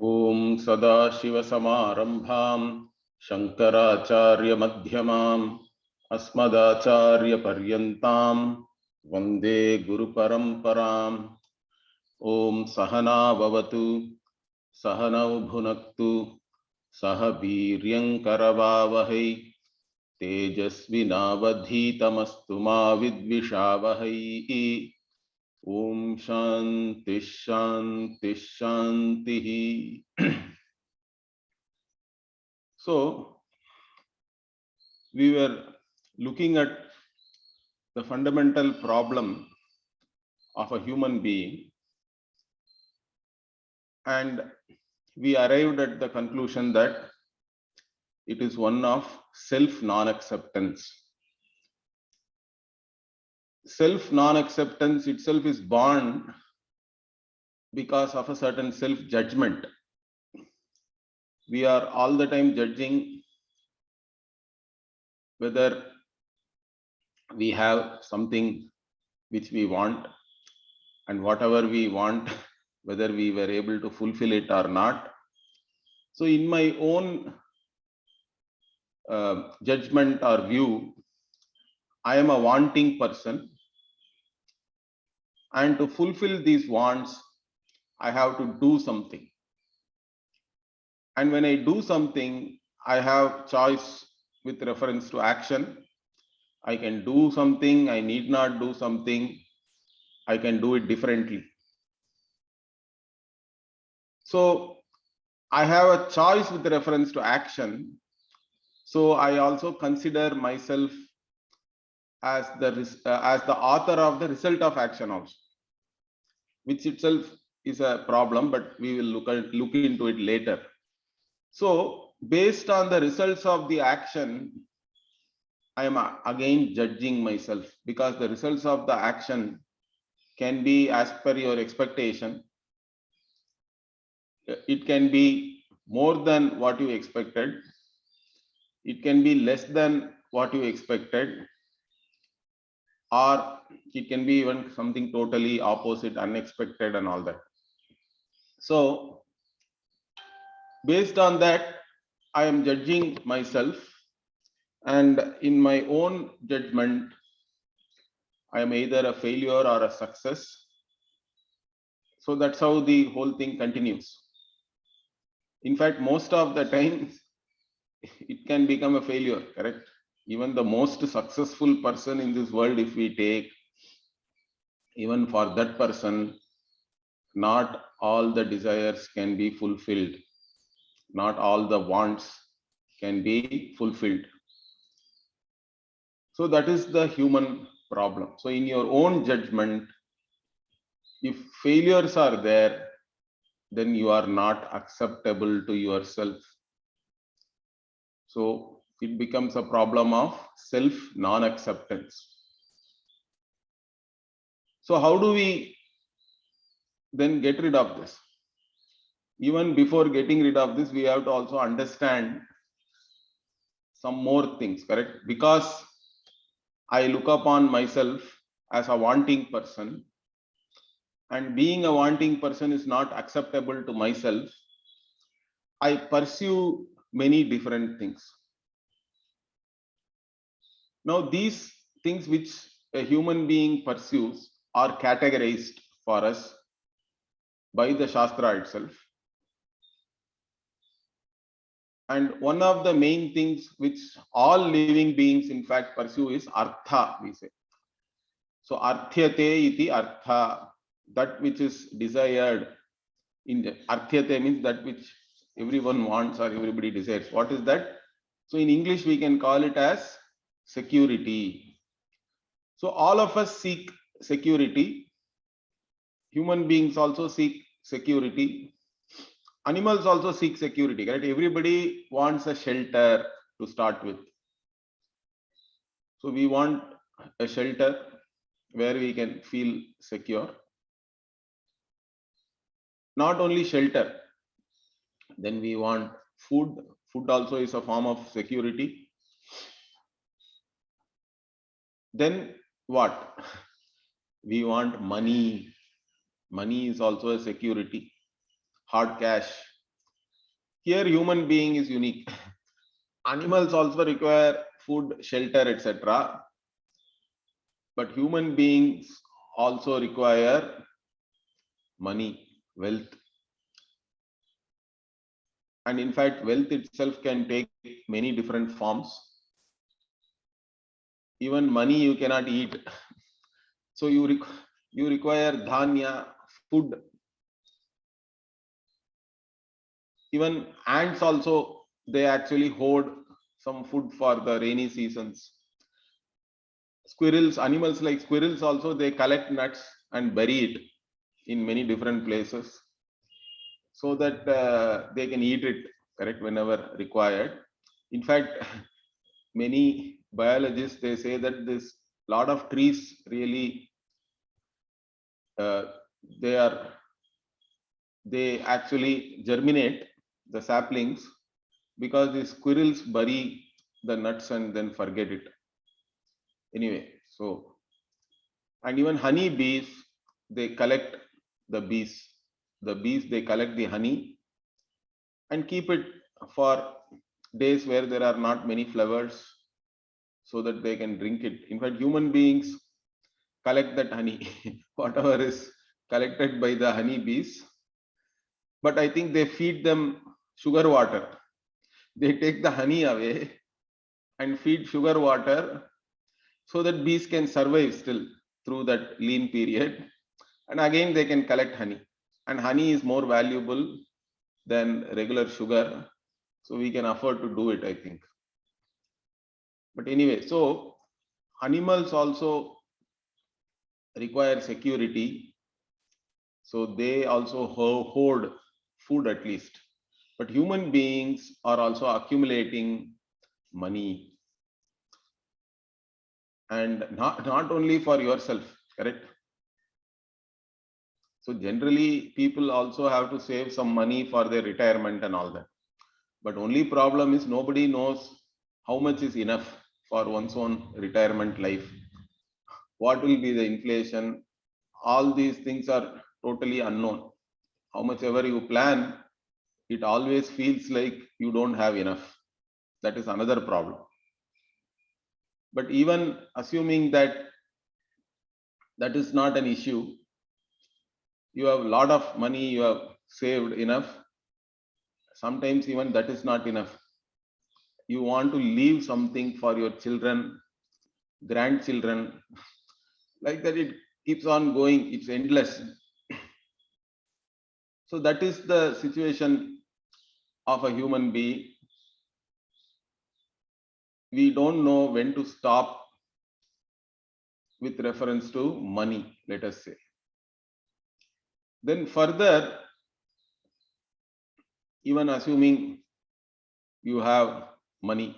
ओम सदाशिवसमारंभां शंकराचार्यमध्यमाम् अस्मदाचार्यपर्यन्तां वन्दे गुरुपरम्पराम्। ओम सहना भवतु सहनौ भुनक्तु सह वीर्यङ्करवावहै तेजस्विनावधीतमस्तु मा विद्विषावहै। ओम शांति शांति शांति। So we were looking at the fundamental problem of a human being, and we arrived at the conclusion that it is one of self non-acceptance. Self non-acceptance itself is born because of a certain self judgment. We are all the time judging whether we have something which we want, and whatever we want, whether we were able to fulfill it or not. So in my own judgment or view, I am a wanting person, and to fulfill these wants, I have to do something. And when I do something, I have choice with reference to action. I can do something, I need not do something, I can do it differently. So I have a choice with reference to action. So I also consider myself as the author of the result of action also, which itself is a problem, but we will look into it later. So based on the results of the action, I am again judging myself, because the results of the action can be as per your expectation. It can be more than what you expected. It can be less than what you expected, or it can be even something totally opposite, unexpected and all that. So based on that, I am judging myself, and in my own judgment, I am either a failure or a success. So that's how the whole thing continues. In fact, most of the time, it can become a failure, correct? Even the most successful person in this world, if we take, even for that person, not all the desires can be fulfilled. Not all the wants can be fulfilled. So that is the human problem. So in your own judgment, if failures are there, then you are not acceptable to yourself. So it becomes a problem of self non-acceptance. So how do we then get rid of this? Even before getting rid of this, we have to also understand some more things, correct? Because I look upon myself as a wanting person, and being a wanting person is not acceptable to myself, I pursue many different things. Now, these things which a human being pursues are categorized for us by the Shastra itself. And one of the main things which all living beings in fact pursue is artha, we say. So arthyate iti artha, that which is desired. In the arthyate means that which everyone wants or everybody desires. What is that? So in English we can call it as security. So all of us seek security. Human beings also seek security. Animals also seek security, right? Everybody wants a shelter to start with. So we want a shelter where we can feel secure. Not only shelter, then we want food. Food also is a form of security. Then what? We want money. Money is also a security. Hard cash. Here human being is unique. Animals also require food, shelter, etc. But human beings also require money, wealth. And in fact, wealth itself can take many different forms. Even money you cannot eat. So you require dhanya, food. Even ants also, they actually hoard some food for the rainy seasons. Squirrels, animals like squirrels also, they collect nuts and bury it in many different places so that they can eat it, correct, whenever required. In fact, many biologists, they say that this lot of trees really uh, they actually germinate the saplings because the squirrels bury the nuts and then forget it. Anyway, so, and even honey bees, they collect the bees. The bees, they collect the honey and keep it for days where there are not many flowers so that they can drink it. In fact, human beings collect that honey, whatever is collected by the honey bees. But I think they feed them sugar water. They take the honey away and feed sugar water so that bees can survive still through that lean period. And again, they can collect honey. And honey is more valuable than regular sugar. So we can afford to do it, I think. But anyway, so animals also require security. So they also hoard food at least. But human beings are also accumulating money, and not only for yourself, correct? So generally people also have to save some money for their retirement and all that. But only problem is nobody knows how much is enough for one's own retirement life. What will be the inflation? All these things are totally unknown. How much ever you plan, it always feels like you don't have enough. That is another problem. But even assuming that that is not an issue, you have a lot of money, you have saved enough, sometimes even that is not enough. You want to leave something for your children, grandchildren, like that it keeps on going, it's endless. So that is the situation of a human being. We don't know when to stop with reference to money, let us say. Then further, even assuming you have money,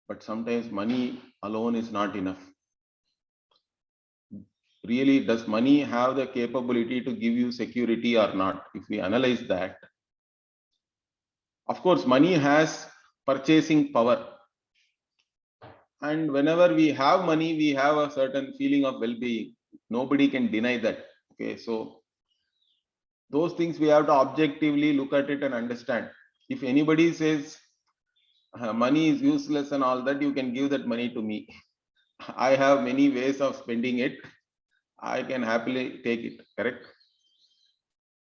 but sometimes money alone is not enough. Really, does money have the capability to give you security or not? If we analyze that, of course, money has purchasing power. And whenever we have money, we have a certain feeling of well-being. Nobody can deny that. Okay, so those things we have to objectively look at it and understand. If anybody says money is useless and all that, you can give that money to me. I have many ways of spending it. I can happily take it, correct?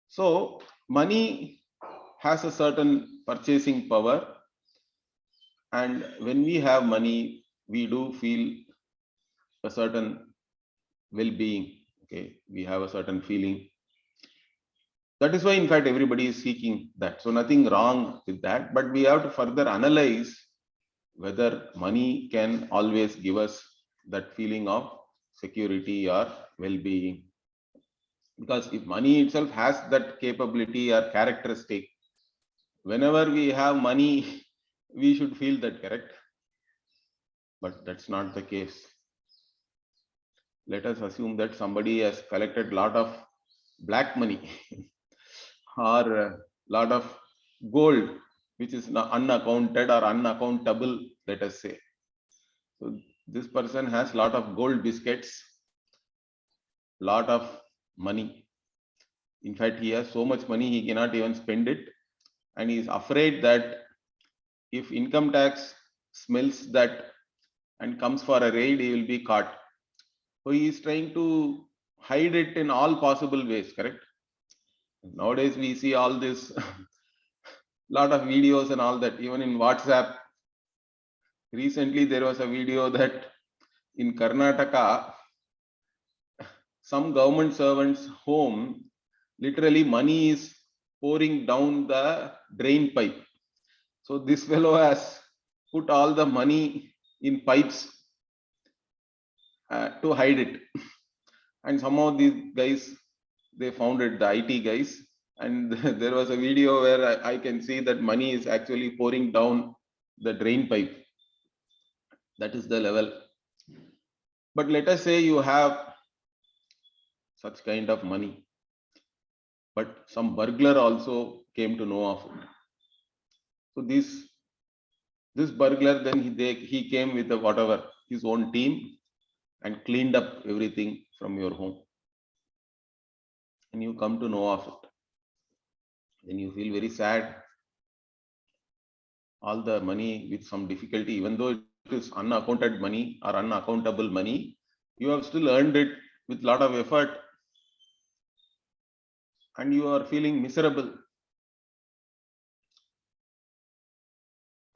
So money has a certain purchasing power, and when we have money, we do feel a certain well-being. Okay, we have a certain feeling. That is why, in fact, everybody is seeking that. So nothing wrong with that, but we have to further analyze whether money can always give us that feeling of security or well-being. Because if money itself has that capability or characteristic, whenever we have money, we should feel that, correct? But that's not the case. Let us assume that somebody has collected a lot of black money or a lot of gold, which is unaccounted or unaccountable, let us say. So this person has a lot of gold biscuits, lot of money. In fact, he has so much money, he cannot even spend it. and he is afraid that if income tax smells that and comes for a raid, he will be caught. So he is trying to hide it in all possible ways, correct? Nowadays we see all this lot of videos and all that, even in WhatsApp. Recently there was a video that in Karnataka, some government servants' home, literally money is pouring down the drain pipe. So this fellow has put all the money in pipes to hide it. And somehow these guys, they found it, the IT guys. And there was a video where I can see that money is actually pouring down the drain pipe. That is the level. But let us say you have such kind of money, but some burglar also came to know of it. So this burglar, then he came with whatever his own team and cleaned up everything from your home, and you come to know of it. Then you feel very sad. All the money with some difficulty, even though it is unaccounted money or unaccountable money, you have still earned it with lot of effort, and you are feeling miserable.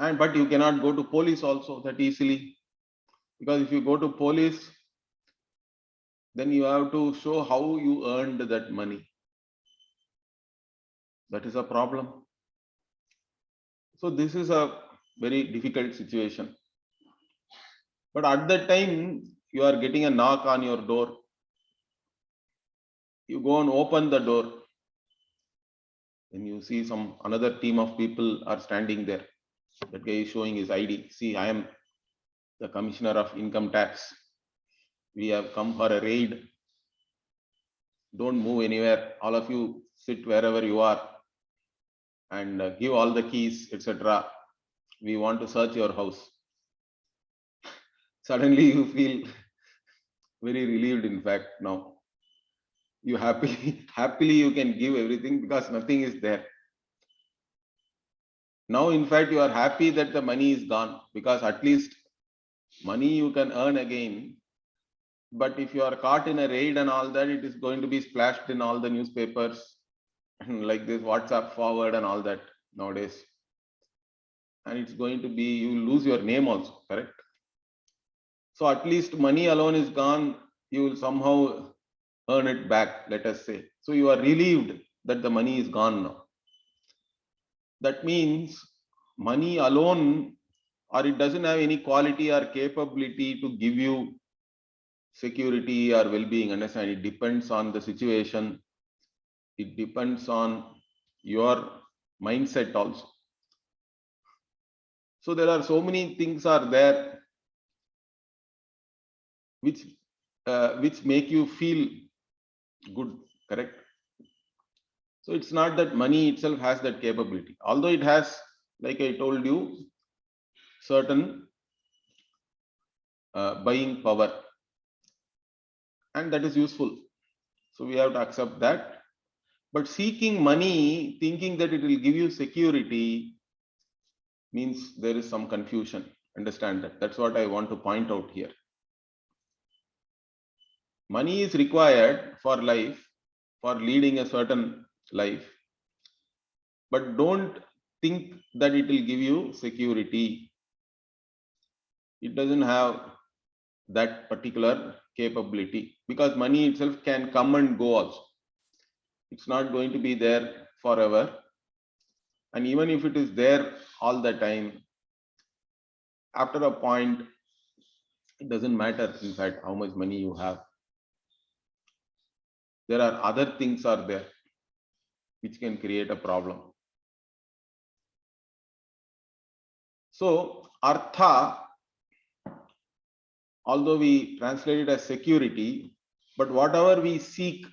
And but you cannot go to police also that easily, because if you go to police, then you have to show how you earned that money. That is a problem. So this is a very difficult situation. But at that time, you are getting a knock on your door. You go and open the door. Then you see some another team of people are standing there. That guy is showing his ID. See, I am the commissioner of income tax. We have come for a raid. Don't move anywhere. All of you sit wherever you are and give all the keys, etc. We want to search your house. Suddenly you feel very relieved. In fact, now you happily you can give everything because nothing is there. Now, in fact, you are happy that the money is gone, because at least money you can earn again. But if you are caught in a raid and all that, it is going to be splashed in all the newspapers and like this WhatsApp forward and all that nowadays. And it's going to be, you lose your name also, correct? So at least money alone is gone, you will somehow earn it back, let us say. So you are relieved that the money is gone now. That means money alone, or it doesn't have any quality or capability to give you security or well-being. Understand? It depends on the situation. It depends on your mindset also. So there are so many things are there which make you feel good, correct? So it's not that money itself has that capability, although it has, like I told you, certain buying power, and that is useful. So we have to accept that. But seeking money, thinking that it will give you security, means there is some confusion. Understand that. That's what I want to point out here. Money is required for life, for leading a certain life, but don't think that it will give you security. It doesn't have that particular capability, because money itself can come and go also. It's not going to be there forever. And even if it is there all the time, after a point, it doesn't matter, in fact, how much money you have. There are other things are there which can create a problem. So artha, although we translate it as security, but whatever we seek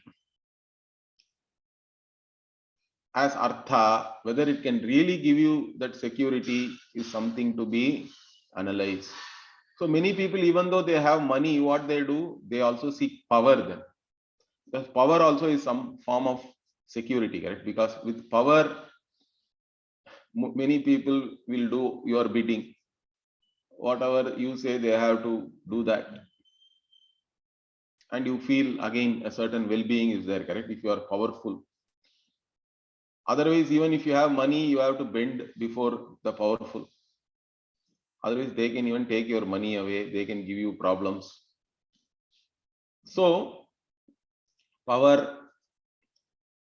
as artha, whether it can really give you that security is something to be analyzed. So many people, even though they have money, what they do, they also seek power then. Because power also is some form of security, correct? Because with power, many people will do your bidding. Whatever you say, they have to do that. And you feel again a certain well-being is there, correct? If you are powerful. Otherwise, even if you have money, you have to bend before the powerful. Otherwise, they can even take your money away. They can give you problems. So, power,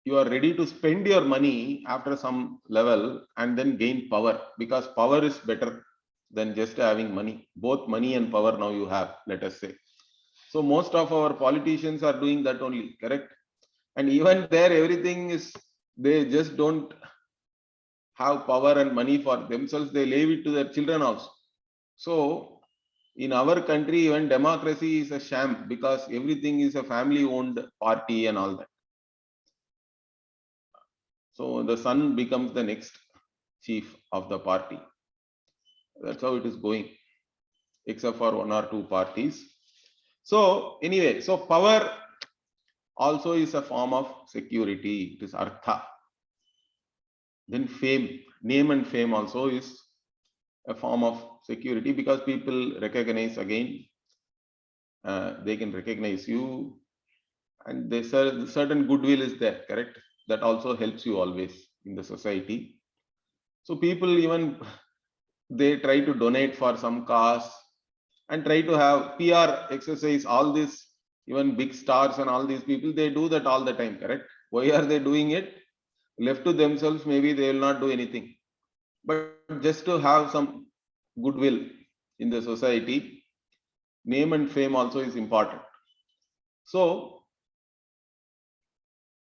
you are ready to spend your money after some level and then gain power, because power is better than just having money. Both money and power now you have, let us say. So most of our politicians are doing that only, correct? And even there, everything is, they just don't have power and money for themselves. They leave it to their children also. So in our country, even democracy is a sham, because everything is a family owned party and all that. So the son becomes the next chief of the party. That's how it is going, except for one or two parties. So anyway, so power also is a form of security. It is artha. Then fame, name and fame also is a form of security, because people recognize again. They can recognize you, and there's a certain goodwill is there, correct? That also helps you always in the society. So people even they try to donate for some cause and try to have PR exercise. All these, even big stars and all these people, they do that all the time, correct? Why are they doing it? Left to themselves, maybe they will not do anything, but just to have some goodwill in the society. Name and fame also is important. So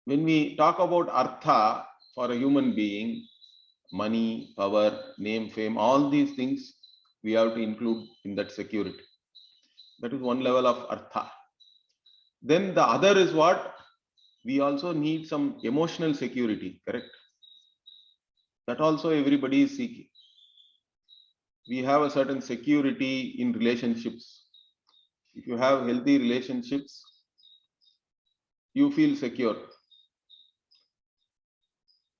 when we talk about artha for a human being, money, power, name, fame, all these things we have to include in that security. That is one level of artha. Then the other is what? We also need some emotional security, correct? That also everybody is seeking. We have a certain security in relationships. If you have healthy relationships, you feel secure.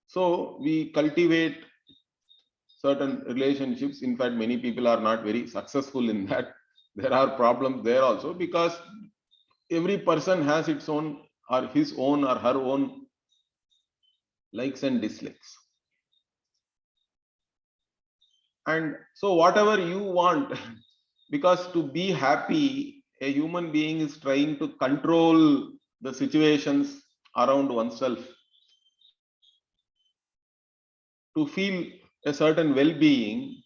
So we cultivate certain relationships. In fact, many people are not very successful in that. There are problems there also, because every person has its own or his own or her own likes and dislikes. And so whatever you want, because to be happy, a human being is trying to control the situations around oneself. To feel a certain well-being,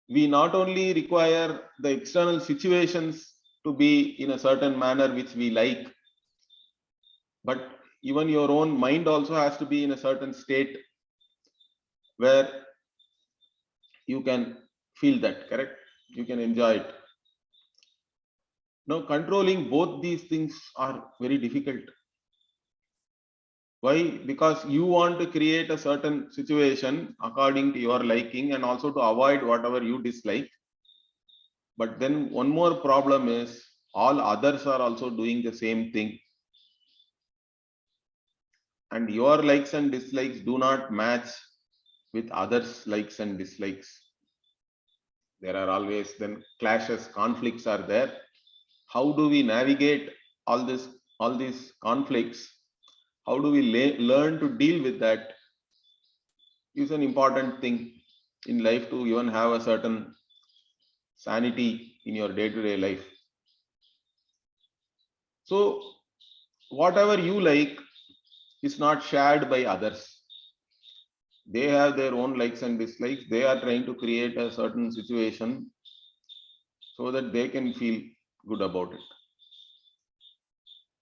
we not only require the external situations to be in a certain manner which we like, but even your own mind also has to be in a certain state where you can feel that, correct? You can enjoy it. Now, controlling both these things are very difficult. Why? Because you want to create a certain situation according to your liking and also to avoid whatever you dislike. But then one more problem is all others are also doing the same thing. And your likes and dislikes do not match with others' likes and dislikes. There are always then clashes, conflicts are there. How do we navigate all these conflicts? How do we learn to deal with that is an important thing in life, to even have a certain sanity in your day-to-day life. So whatever you like is not shared by others. They have their own likes and dislikes. They are trying to create a certain situation so that they can feel good about it.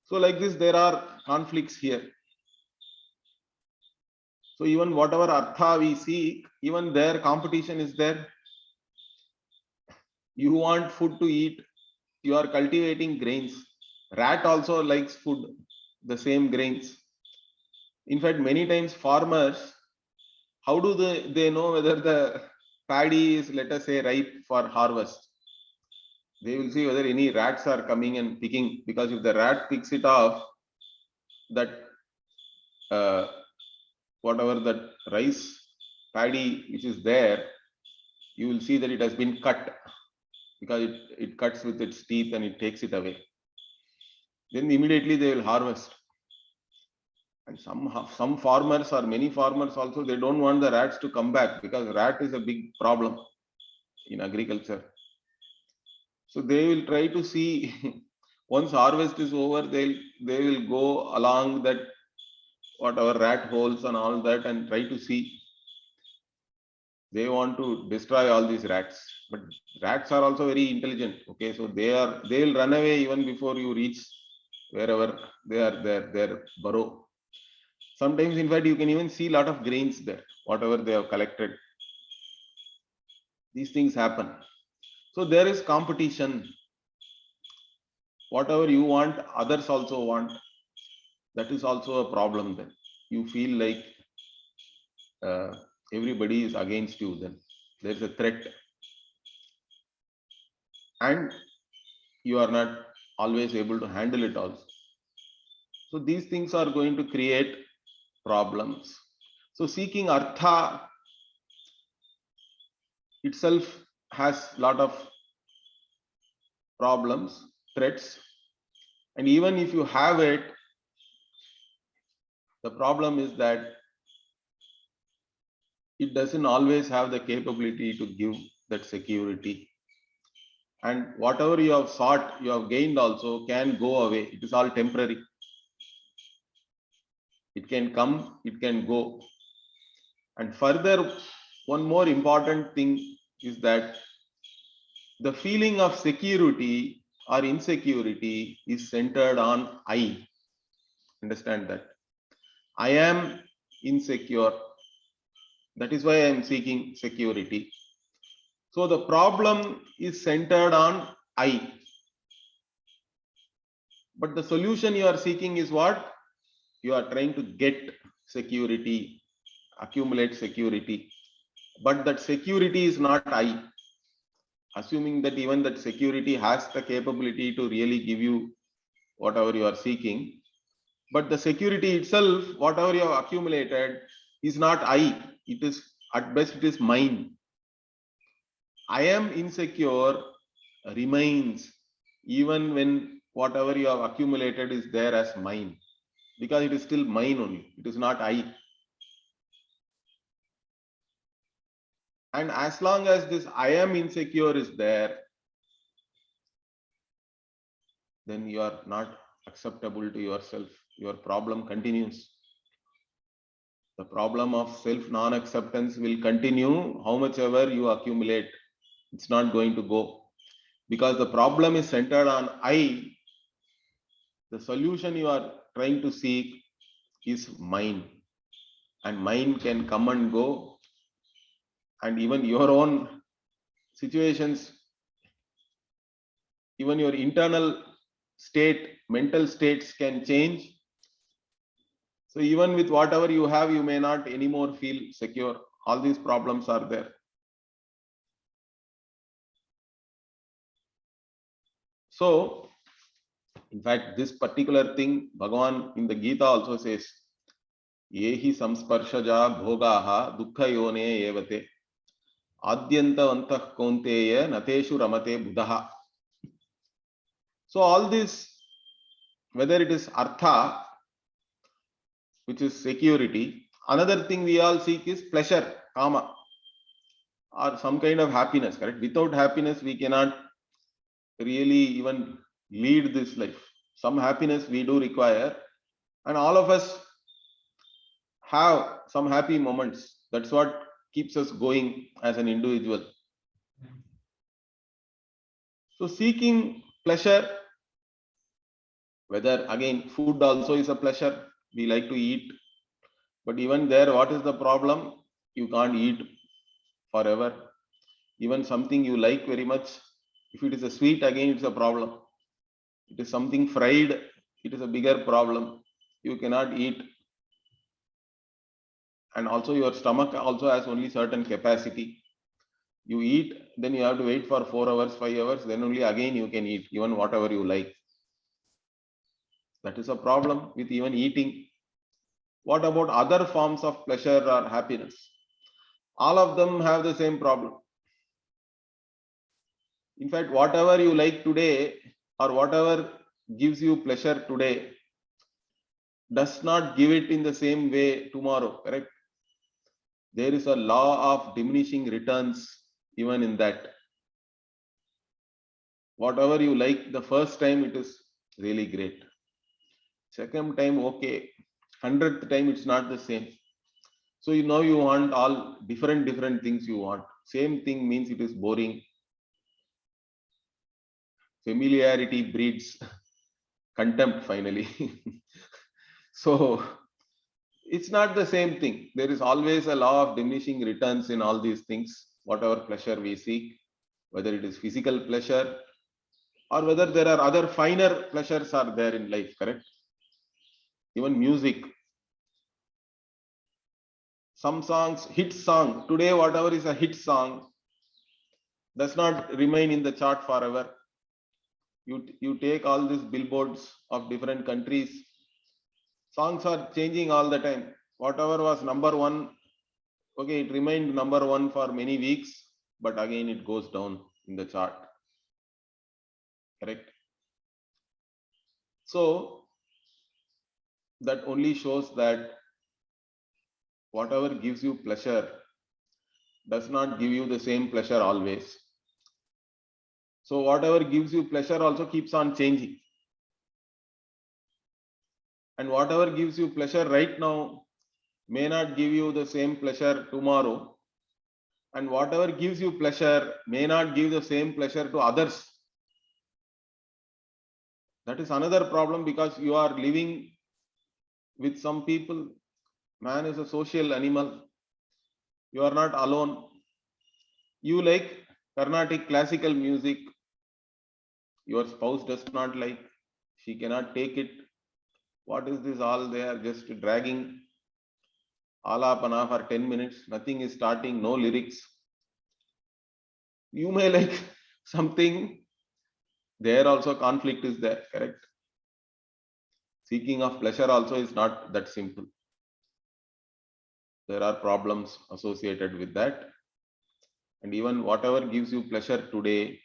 So like this, there are conflicts here. So even whatever artha we seek, even there competition is there. You want food to eat, you are cultivating grains. Rat also likes food, the same grains. In fact, many times farmers, how do they know whether the paddy is, let us say, ripe for harvest? They will see whether any rats are coming and picking, because if the rat picks it off, that whatever that rice paddy which is there, you will see that it has been cut, because it cuts with its teeth and it takes it away. Then immediately they will harvest. And some farmers, or many farmers also, they don't want the rats to come back, because rat is a big problem in agriculture. So they will try to see once harvest is over, they will go along that whatever rat holes and all that and try to see. They want to destroy all these rats, but rats are also very intelligent. Okay, so they will run away even before you reach wherever they are, their burrow. Sometimes, in fact, you can even see a lot of grains there, whatever they have collected. These things happen. So there is competition. Whatever you want, others also want. That is also a problem. Then you feel like everybody is against you. Then there is a threat, and you are not always able to handle it also. So these things are going to create problems. So seeking artha itself has a lot of problems, threats, and even if you have it, the problem is that it doesn't always have the capability to give that security. And whatever you have sought, you have gained also can go away. It is all temporary. It can come, it can go. And further, one more important thing is that the feeling of security or insecurity is centered on I. Understand that. I am insecure. That is why I am seeking security. So the problem is centered on I. But the solution you are seeking is what? You are trying to get security, accumulate security. But that security is not I. Assuming that even that security has the capability to really give you whatever you are seeking, but the security itself, whatever you have accumulated, is not I. It is, at best, it is mine. I am insecure remains even when whatever you have accumulated is there as mine, because it is still mine only. It is not I. And as long as this I am insecure is there, then you are not acceptable to yourself. Your problem continues. The problem of self non-acceptance will continue how much ever you accumulate. It's not going to go, because the problem is centered on I. The solution you are trying to seek is mine, and mine can come and go, and even your own situations, even your internal state, mental states can change. So even with whatever you have, you may not anymore feel secure. All these problems are there. So in fact, this particular thing, Bhagavan in the Gita also says, Yehi samsparshaja bhogaha dukkha yone evate adyanta antah kaunteya nateshu ramate buddha. So all this, whether it is artha, which is security, another thing we all seek is pleasure, kama, or some kind of happiness, correct? Without happiness, we cannot really even lead this life. Some happiness we do require, and all of us have some happy moments. That's what keeps us going as an individual. So seeking pleasure, whether again food also is a pleasure, we like to eat, but even there, what is the problem? You can't eat forever. Even something you like very much, if it is a sweet, again it's a problem. It is something fried, it is a bigger problem. You cannot eat. And also your stomach also has only certain capacity. You eat, then you have to wait for 4 hours, 5 hours, then only again you can eat, even whatever you like. That is a problem with even eating. What about other forms of pleasure or happiness? All of them have the same problem. In fact, whatever you like today or whatever gives you pleasure today does not give it in the same way tomorrow, correct? There is a law of diminishing returns even in that. Whatever you like the first time, it is really great. Second time, okay. 100th time, it's not the same. So you know you want all different things you want. Same thing means it is boring. Familiarity breeds contempt finally. So it's not the same thing. There is always a law of diminishing returns in all these things, whatever pleasure we seek, whether it is physical pleasure or whether there are other finer pleasures are there in life, correct? Even music. Some songs, hit song, today whatever is a hit song does not remain in the chart forever. You take all these billboards of different countries, songs are changing all the time. Whatever was number one, okay, it remained number one for many weeks, but again it goes down in the chart, correct? So that only shows that whatever gives you pleasure does not give you the same pleasure always. So whatever gives you pleasure also keeps on changing. And whatever gives you pleasure right now may not give you the same pleasure tomorrow. And whatever gives you pleasure may not give the same pleasure to others. That is another problem because you are living with some people. Man is a social animal. You are not alone. You like Carnatic classical music. Your spouse does not like. She cannot take it. What is this all? They are just dragging alapana for 10 minutes. Nothing is starting, no lyrics. You may like something. There also conflict is there, correct? Seeking of pleasure also is not that simple. There are problems associated with that. And even whatever gives you pleasure today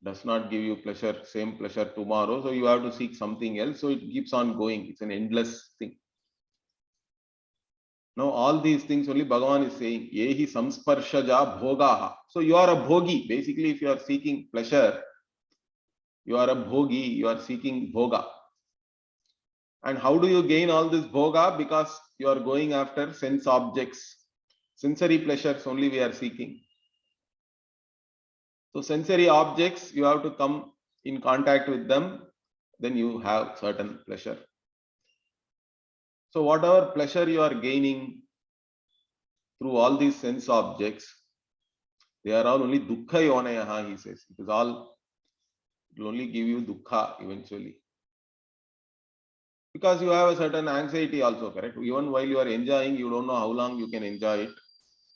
does not give you pleasure, same pleasure tomorrow. So you have to seek something else. So it keeps on going. It's an endless thing. Now all these things only Bhagavan is saying, Yehi samsparshaja bhogaha. So you are a bhogi. Basically, if you are seeking pleasure, you are a bhogi, you are seeking bhoga. And how do you gain all this bhoga? Because you are going after sense objects. Sensory pleasures only we are seeking. So sensory objects, you have to come in contact with them, then you have certain pleasure. So whatever pleasure you are gaining through all these sense objects, they are all only dukkha yonayaha, he says. It will only give you dukkha eventually. Because you have a certain anxiety also, correct? Even while you are enjoying, you don't know how long you can enjoy it,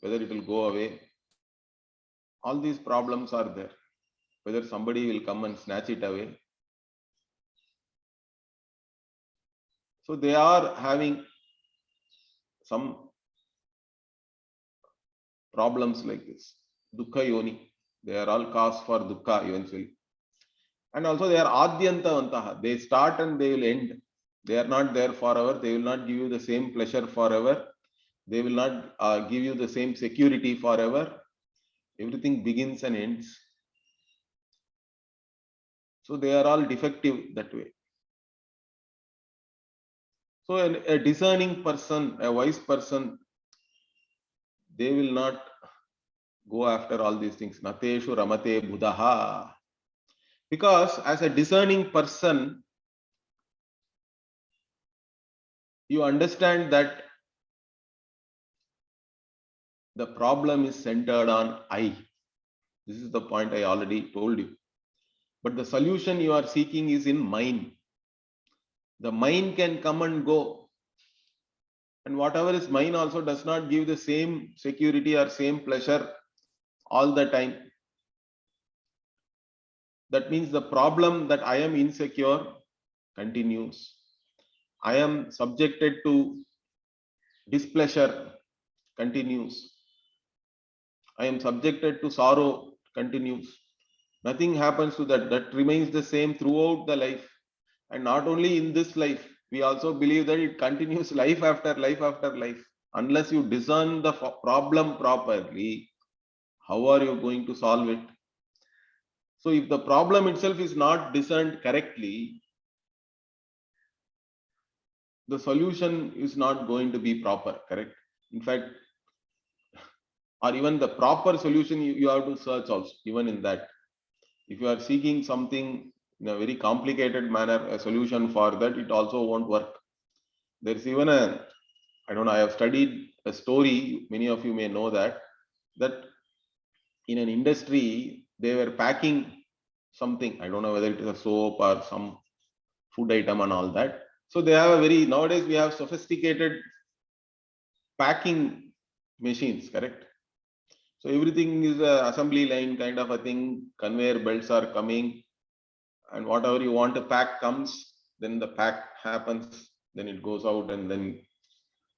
whether it will go away. All these problems are there. Whether somebody will come and snatch it away. So they are having some problems like this. Dukkha yoni. They are all cause for dukkha eventually. And also they are adyantavantaha. They start and they will end. They are not there forever. They will not give you the same pleasure forever. They will not give you the same security forever. Everything begins and ends. So they are all defective that way. So a discerning person, a wise person, they will not go after all these things. Nateshu ramate buddhaha. Because as a discerning person, you understand that the problem is centered on I. This is the point I already told you. But the solution you are seeking is in mind. The mind can come and go. And whatever is mine also does not give the same security or same pleasure all the time. That means the problem that I am insecure continues. I am subjected to displeasure, continues. I am subjected to sorrow, continues. Nothing happens to that. That remains the same throughout the life. And not only in this life, we also believe that it continues life after life after life. Unless you discern the problem properly, how are you going to solve it? So if the problem itself is not discerned correctly, the solution is not going to be proper, correct? In fact, or even the proper solution, you have to search also, even in that. If you are seeking something in a very complicated manner, a solution for that, it also won't work. There's even I don't know, I have studied a story, many of you may know that in an industry, they were packing something, I don't know whether it is a soap or some food item and all that. So they have nowadays we have sophisticated packing machines, correct? So everything is a assembly line kind of a thing, conveyor belts are coming, and whatever you want to pack comes, then the pack happens, then it goes out, and then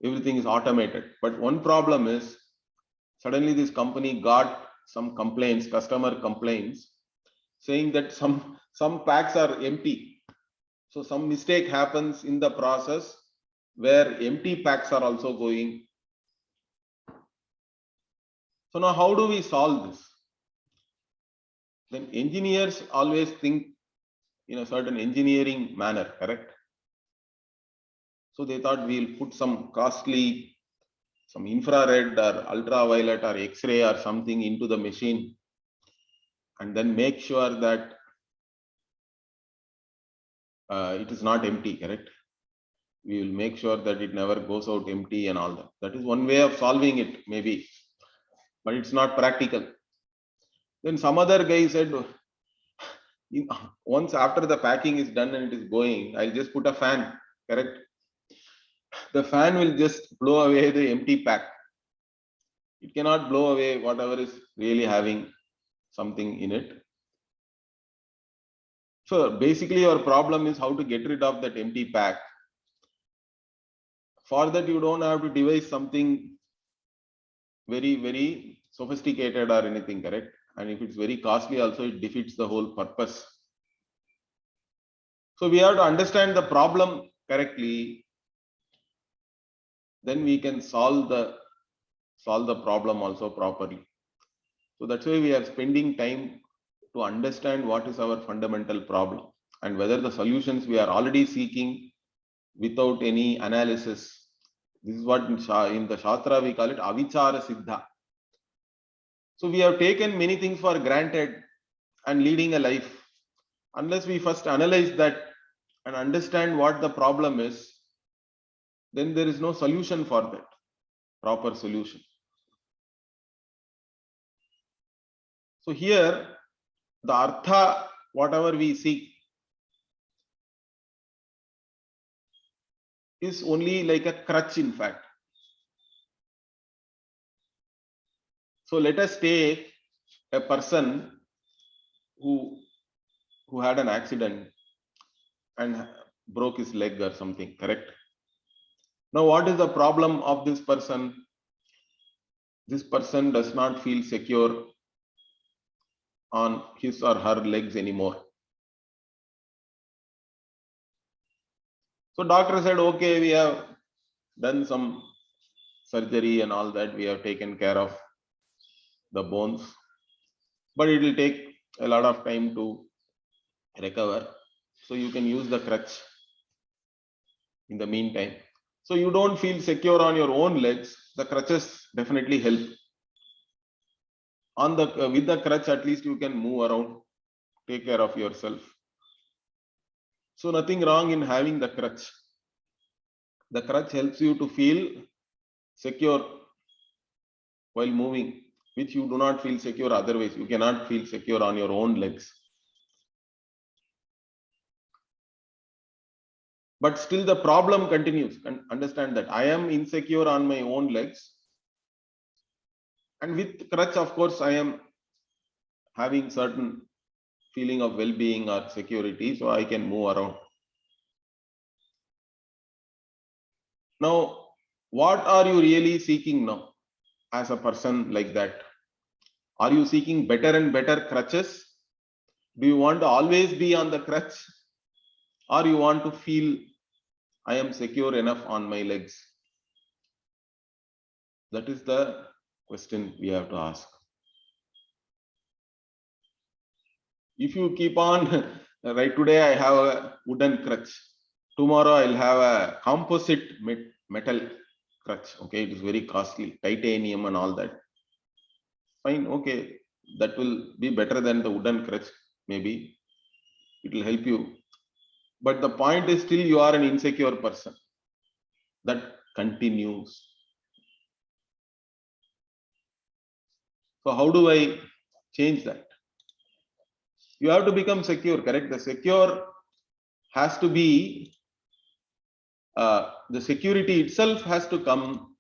everything is automated. But one problem is, suddenly this company got some complaints, customer complaints, saying that some packs are empty. So some mistake happens in the process where empty packs are also going. So now how do we solve this? Then engineers always think in a certain engineering manner, correct? So they thought we'll put some costly, some infrared or ultraviolet or X-ray or something into the machine, and then make sure that it is not empty, correct? We will make sure that it never goes out empty and all that. That is one way of solving it, maybe, but it's not practical. Then some other guy said, once after the packing is done and it is going, I'll just put a fan, correct? The fan will just blow away the empty pack. It cannot blow away whatever is really having something in it. So basically your problem is how to get rid of that empty pack. For that, you don't have to devise something very sophisticated or anything, correct? And if it's very costly also, it defeats the whole purpose. So we have to understand the problem correctly, then we can solve the problem also properly. So that's why we are spending time to understand what is our fundamental problem and whether the solutions we are already seeking without any analysis. This is what in the Shastra we call it avichara siddha. So we have taken many things for granted and leading a life. Unless we first analyze that and understand what the problem is, then there is no solution for that, proper solution. So here, the artha, whatever we seek, is only like a crutch, in fact. So let us take a person who had an accident and broke his leg or something, correct? Now, what is the problem of this person? This person does not feel secure on his or her legs anymore. So doctor said, okay, we have done some surgery and all that, we have taken care of the bones, but it will take a lot of time to recover. So you can use the crutch in the meantime. So you don't feel secure on your own legs, the crutches definitely help. On the with the crutch, at least you can move around, take care of yourself. So nothing wrong in having the crutch. The crutch helps you to feel secure while moving, which you do not feel secure otherwise. You cannot feel secure on your own legs. But still the problem continues. And understand that I am insecure on my own legs. And with crutch, of course, I am having certain feeling of well-being or security, so I can move around. Now, what are you really seeking now as a person like that? Are you seeking better and better crutches? Do you want to always be on the crutch? Or you want to feel I am secure enough on my legs? That is the question we have to ask. If you keep on, right, today I have a wooden crutch. Tomorrow I'll have a composite metal crutch. Okay, it is very costly, titanium and all that. Fine, okay, that will be better than the wooden crutch. Maybe it will help you. But the point is still you are an insecure person. That continues. So how do I change that? You have to become secure, correct? The secure has to be, the security itself has to come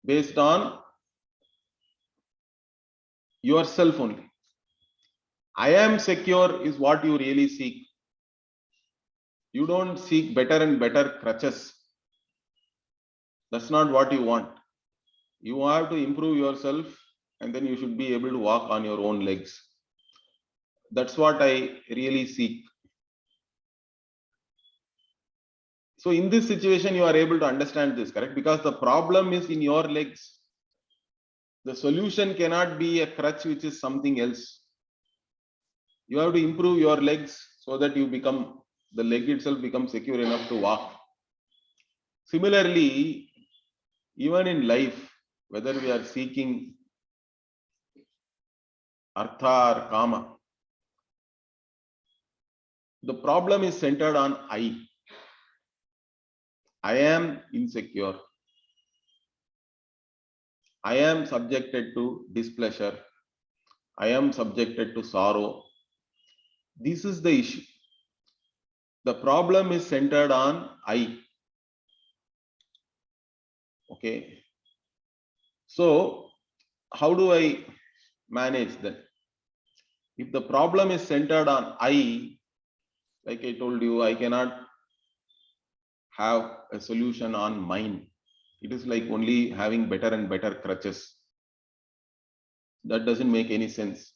based on yourself only. I am secure is what you really seek. You don't seek better and better crutches. That's not what you want. You have to improve yourself and then you should be able to walk on your own legs. That's what I really seek. So in this situation, you are able to understand this, correct? Because the problem is in your legs. The solution cannot be a crutch, which is something else. You have to improve your legs so that you become, the leg itself becomes secure enough to walk. Similarly, even in life, whether we are seeking artha or kama, the problem is centered on I. I am insecure. I am subjected to displeasure. I am subjected to sorrow. This is the issue. The problem is centered on I. Okay. So, how do I manage that? If the problem is centered on I, like I told you, I cannot have a solution on mind. It is like only having better and better crutches. That doesn't make any sense.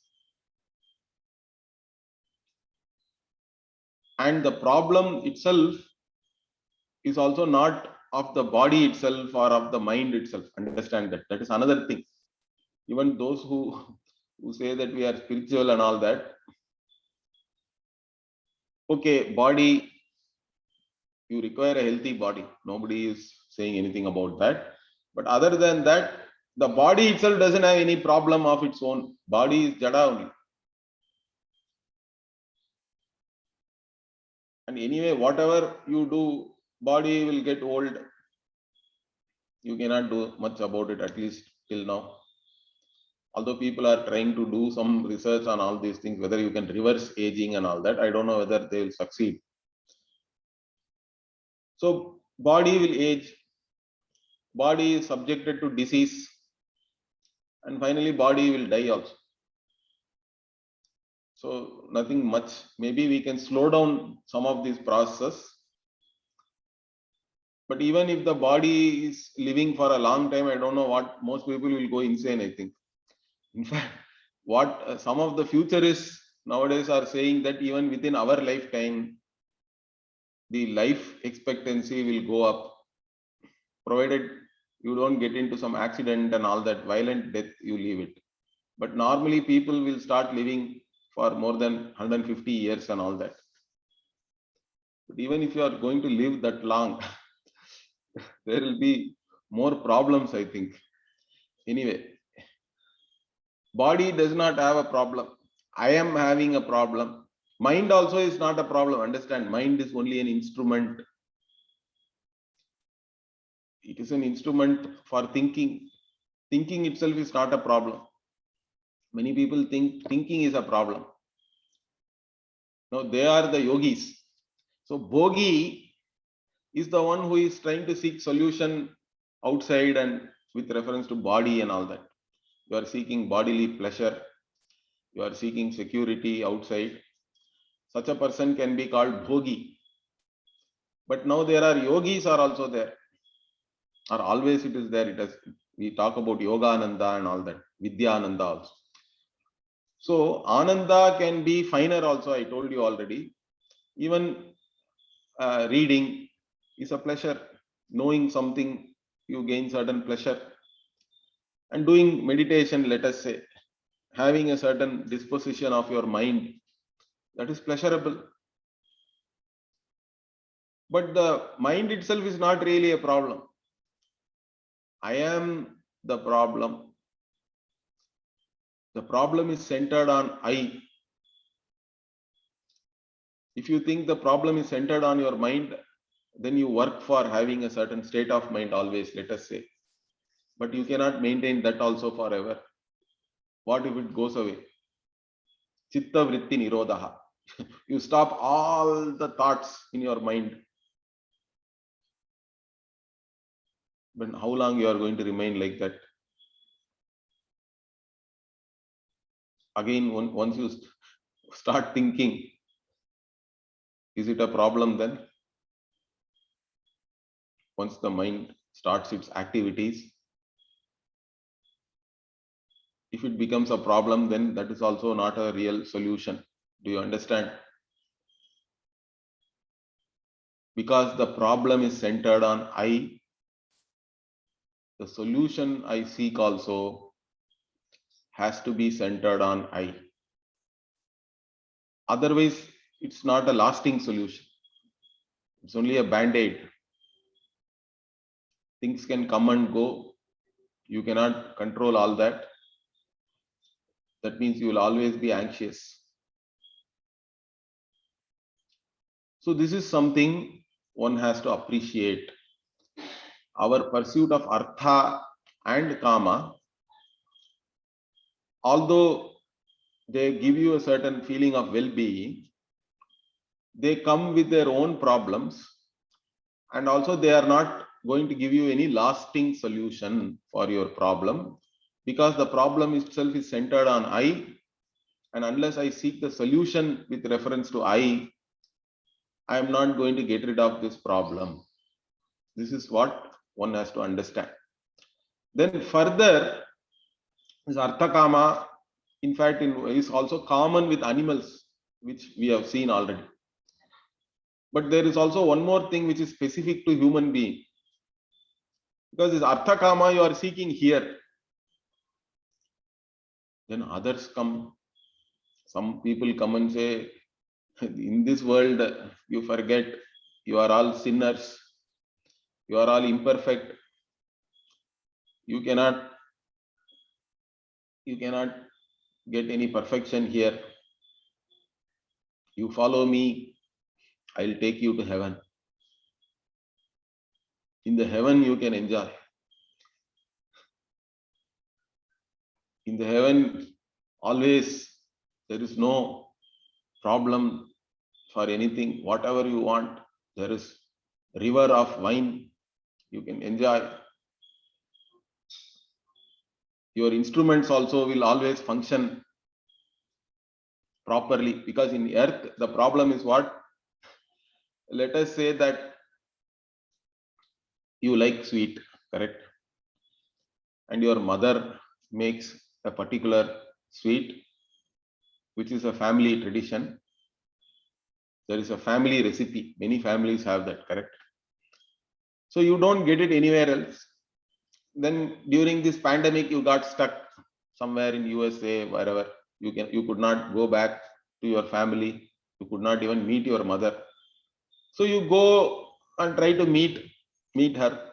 And the problem itself is also not of the body itself or of the mind itself. Understand that. That is another thing. Even those who say that we are spiritual and all that. Okay, body, you require a healthy body. Nobody is saying anything about that. But other than that, the body itself doesn't have any problem of its own. Body is jada only. And anyway, whatever you do, body will get old. You cannot do much about it, at least till now. Although people are trying to do some research on all these things, whether you can reverse aging and all that, I don't know whether they will succeed. So body will age, body is subjected to disease, and finally body will die also. So nothing much. Maybe we can slow down some of these processes. But even if the body is living for a long time, I don't know what, most people will go insane, I think. In fact, what some of the futurists nowadays are saying that even within our lifetime, the life expectancy will go up, provided you don't get into some accident and all that violent death, you leave it. But normally people will start living for more than 150 years and all that. But even if you are going to live that long, there will be more problems, I think. Anyway, body does not have a problem. I am having a problem. Mind also is not a problem. Understand, mind is only an instrument. It is an instrument for thinking. Thinking itself is not a problem. Many people think thinking is a problem. No, they are the yogis. So Bhogi is the one who is trying to seek solution outside and with reference to body and all that. You are seeking bodily pleasure. You are seeking security outside. Such a person can be called Bhogi. But now there are yogis are also there, or always it is there. We talk about Yogananda and all that, Vidyananda also. So Ananda can be finer also, I told you already. Even reading is a pleasure. Knowing something, you gain certain pleasure. And doing meditation, let us say, having a certain disposition of your mind, that is pleasurable. But the mind itself is not really a problem. I am the problem. The problem is centered on I. If you think the problem is centered on your mind, then you work for having a certain state of mind always, let us say. But you cannot maintain that also forever. What if it goes away? Chitta vritti nirodha. You stop all the thoughts in your mind. But how long you are going to remain like that? Again, once you start thinking, is it a problem then? Once the mind starts its activities, if it becomes a problem, then that is also not a real solution. Do you understand? Because the problem is centered on I, the solution I seek also has to be centered on I. Otherwise, it's not a lasting solution. It's only a band-aid. Things can come and go. You cannot control all that. That means you will always be anxious. So this is something one has to appreciate. Our pursuit of artha and kama, although they give you a certain feeling of well-being, they come with their own problems, and also they are not going to give you any lasting solution for your problem, because the problem itself is centered on I, and unless I seek the solution with reference to I am not going to get rid of this problem. This is what one has to understand. Then further, this artha kama, in fact, is also common with animals, which we have seen already. But there is also one more thing which is specific to human being. Because this artha kama you are seeking here, then others come. Some people come and say, in this world, you forget, you are all sinners, you are all imperfect. You cannot get any perfection here. You follow me, I'll take you to heaven. In the heaven you can enjoy. In the heaven, always there is no problem for anything. Whatever you want, there is river of wine you can enjoy. Your instruments also will always function properly, because in earth the problem is what? Let us say that you like sweet, correct? And your mother makes a particular sweet, which is a family tradition. There is a family recipe. Many families have that, correct? So you don't get it anywhere else. Then during this pandemic, you got stuck somewhere in USA, wherever. You could not go back to your family. You could not even meet your mother. So you go and try to meet her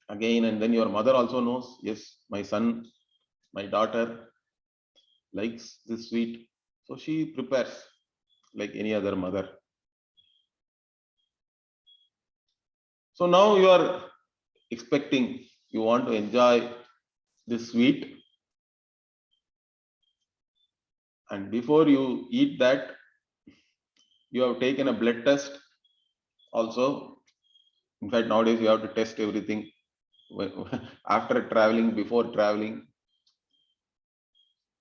again, and then your mother also knows, yes, my son, my daughter likes this sweet. So she prepares like any other mother. So now you are expecting, you want to enjoy this sweet, and before you eat that, you have taken a blood test also. In fact, nowadays you have to test everything after traveling, before traveling.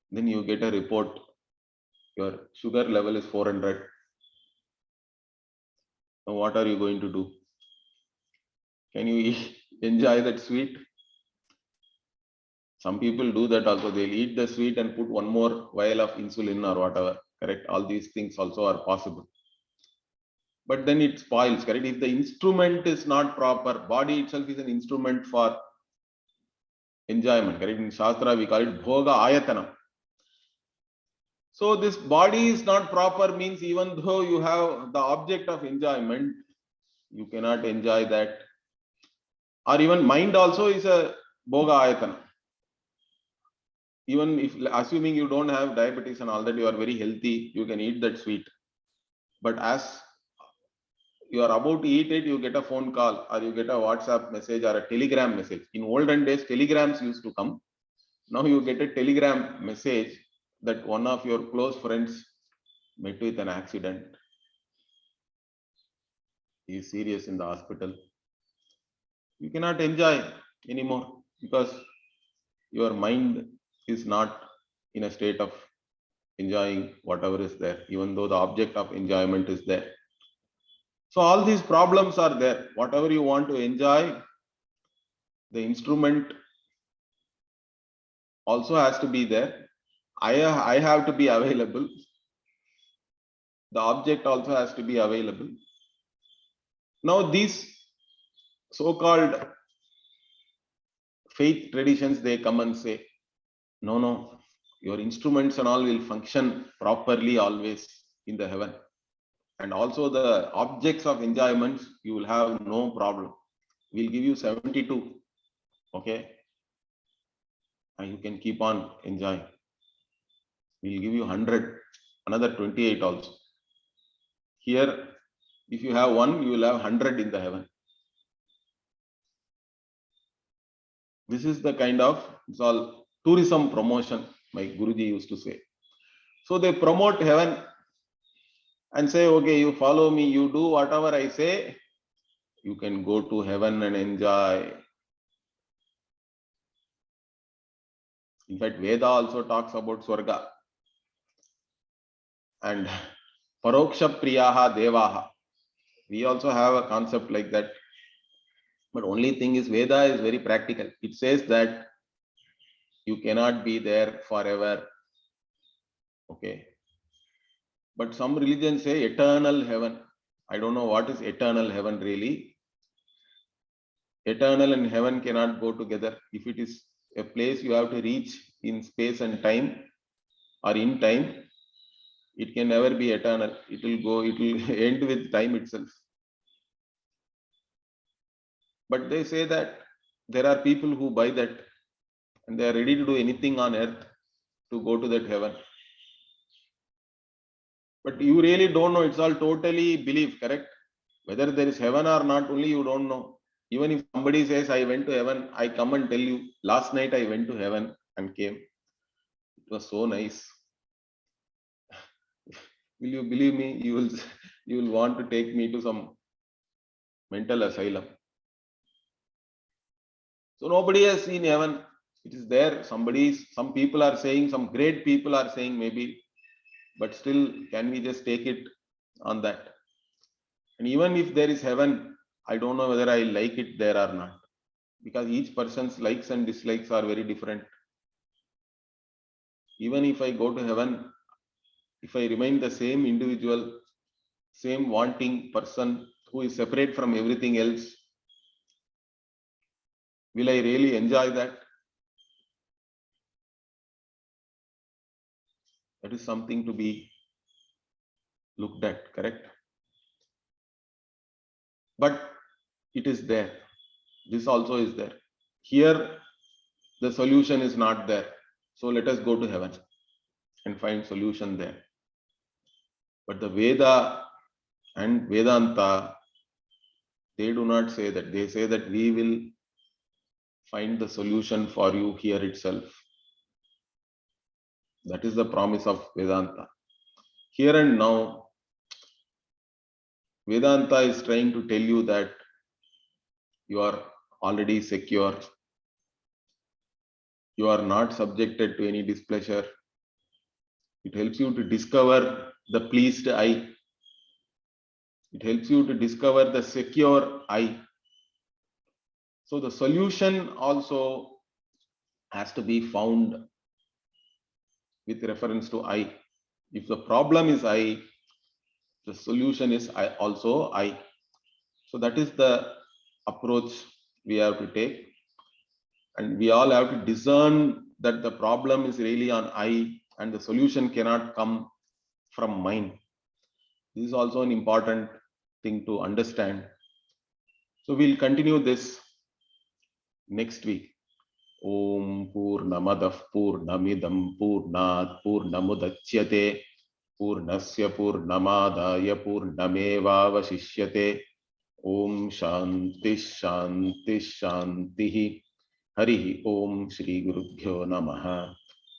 Then you get a report, your sugar level is 400. Now what are you going to do? Can you enjoy that sweet? Some people do that also. They'll eat the sweet and put one more vial of insulin or whatever. Correct? All these things also are possible. But then it spoils. Correct? If the instrument is not proper, body itself is an instrument for enjoyment. Correct? In Shastra, we call it bhoga ayatanam. So this body is not proper means even though you have the object of enjoyment, you cannot enjoy that. Or even mind also is a bhoga ayatana. Even if assuming you don't have diabetes and all that, you are very healthy, you can eat that sweet. But as you are about to eat it, you get a phone call or you get a WhatsApp message or a telegram message. In olden days, telegrams used to come. Now you get a telegram message that one of your close friends met with an accident. He is serious in the hospital. You cannot enjoy anymore because your mind is not in a state of enjoying whatever is there, even though the object of enjoyment is there. So all these problems are there. Whatever you want to enjoy, the instrument also has to be there. I have to be available. The object also has to be available. Now these so-called faith traditions, they come and say, no, your instruments and all will function properly always in the heaven. And also the objects of enjoyments, you will have no problem. We'll give you 72, okay? And you can keep on enjoying. We'll give you 100, another 28 also. Here, if you have one, you will have 100 in the heaven. This is the kind of, it's all tourism promotion, my Guruji used to say. So they promote heaven and say, okay, you follow me, you do whatever I say, you can go to heaven and enjoy. In fact, Veda also talks about Swarga. And Paroksha Priyaha Devaha. We also have a concept like that. But only thing is, Veda is very practical. It says that you cannot be there forever. Okay. But some religions say eternal heaven. I don't know what is eternal heaven really. Eternal and heaven cannot go together. If it is a place you have to reach in space and time or in time, it can never be eternal. It will end with time itself. But they say that there are people who buy that and they are ready to do anything on earth to go to that heaven. But you really don't know. It's all totally belief, correct? Whether there is heaven or not, only you don't know. Even if somebody says, I went to heaven, I come and tell you, last night I went to heaven and came. It was so nice. Will you believe me? You will want to take me to some mental asylum. So nobody has seen heaven. It is there. Some people are saying, some great people are saying maybe, but still, can we just take it on that? And even if there is heaven, I don't know whether I like it there or not, because each person's likes and dislikes are very different. Even if I go to heaven, if I remain the same individual, same wanting person who is separate from everything else, will I really enjoy that? That is something to be looked at, correct? But it is there. This also is there. Here, the solution is not there. So let us go to heaven and find solution there. But the Veda and Vedanta, they do not say that. They say that we will find the solution for you here itself. That is the promise of Vedanta. Here and now, Vedanta is trying to tell you that you are already secure. You are not subjected to any displeasure. It helps you to discover the pleased I. It helps you to discover the secure I. So the solution also has to be found with reference to I. If the problem is I, the solution is I also I. So that is the approach we have to take, and we all have to discern that the problem is really on I and the solution cannot come from mind. This is also an important thing to understand. So we'll continue this next week. Om Purnamadah Purnamidam Purnat Purnamudachyate Purnasya Purnamadaya Purnamevavashishyate. Om Shanti Shanti Shanti. Harihi Om Shri Gurubhyo Namaha.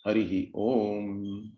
Harihi Om.